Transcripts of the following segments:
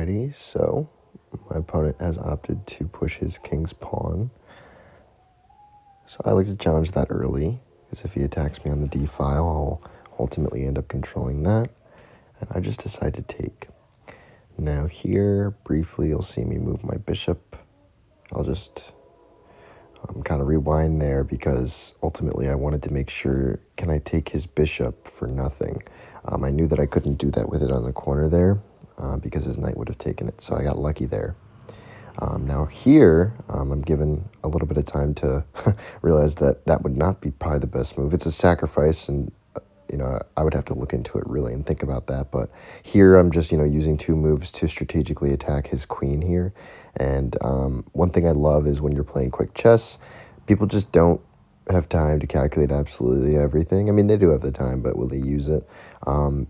Alrighty, so my opponent has opted to push his king's pawn. So I like to challenge that early, because if he attacks me on the d file, I'll ultimately end up controlling that. And I just decide to take. Now here, briefly, you'll see me move my bishop. I'll just kind of rewind there because ultimately I wanted to make sure, can I take his bishop for nothing? I knew that I couldn't do that with it on the corner there because his knight would have taken it, so I got lucky there. Now here, I'm given a little bit of time to realize that that would not be probably the best move. It's a sacrifice, and I would have to look into it really and think about that. But here I'm just, using two moves to strategically attack his queen here. And one thing I love is when you're playing quick chess, people just don't have time to calculate absolutely everything. I mean, they do have the time, but will they use it?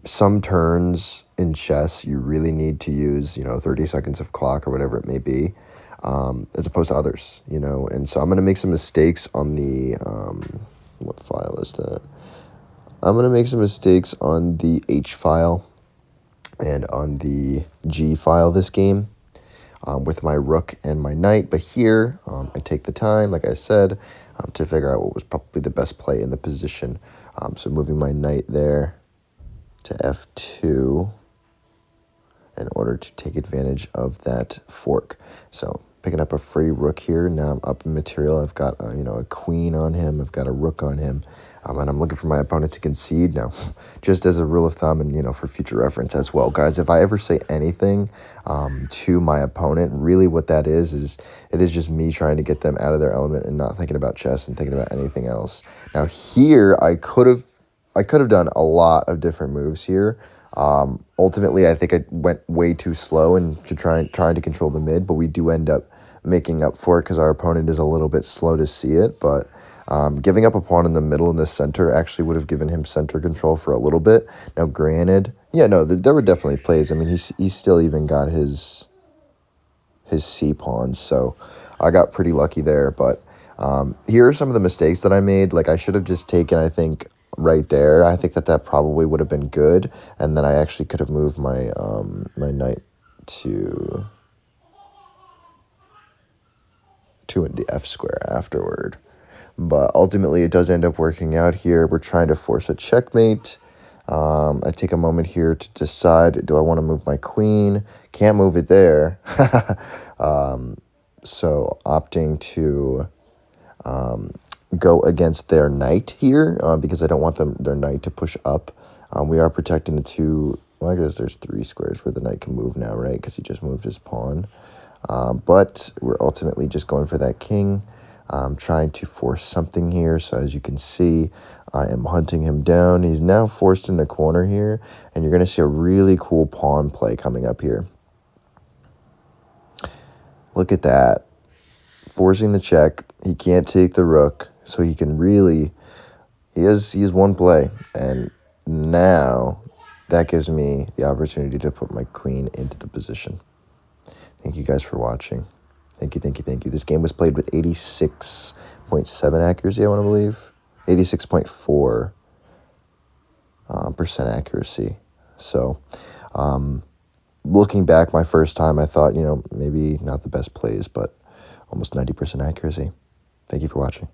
Some turns in chess, you really need to use, 30 seconds of clock or whatever it may be, as opposed to others, And so I'm going to make some mistakes on the, what file is that? I'm going to make some mistakes on the H file and on the G file this game with my rook and my knight. But here, I take the time, like I said, to figure out what was probably the best play in the position. So moving my knight there to f2 in order to take advantage of that fork. So picking up a free rook here. Now I'm up in material. I've got a queen on him. I've got a rook on him. And I'm looking for my opponent to concede. Now, just as a rule of thumb and, for future reference as well, guys, if I ever say anything to my opponent, really what that is it is just me trying to get them out of their element and not thinking about chess and thinking about anything else. Now, here, I could have done a lot of different moves here. Ultimately, I think I went way too slow and trying to control the mid, but we do end up making up for it because our opponent is a little bit slow to see it. But giving up a pawn in the middle and the center actually would have given him center control for a little bit. Now, granted, there were definitely plays. I mean, he still even got his C pawn, so I got pretty lucky there. But here are some of the mistakes that I made. Like, I should have just taken, I think, right there. I think that probably would have been good, and then I actually could have moved my my knight to the f square afterward. But ultimately, it does end up working out here. We're trying to force a checkmate. I take a moment here to decide, do I want to move my queen? Can't move it there. So opting to go against their knight here because I don't want their knight to push up. We are protecting the two. Well, I guess there's 3 squares where the knight can move now, right? Because he just moved his pawn. But we're ultimately just going for that king. Trying to force something here. So as you can see, I am hunting him down. He's now forced in the corner here. And you're going to see a really cool pawn play coming up here. Look at that. Forcing the check. He can't take the rook. So he can really... He has one play. And now that gives me the opportunity to put my queen into the position. Thank you guys for watching. Thank you. This game was played with 86.7 accuracy, I want to believe. 86.4% accuracy. So, looking back, my first time, I thought, maybe not the best plays, but almost 90% accuracy. Thank you for watching.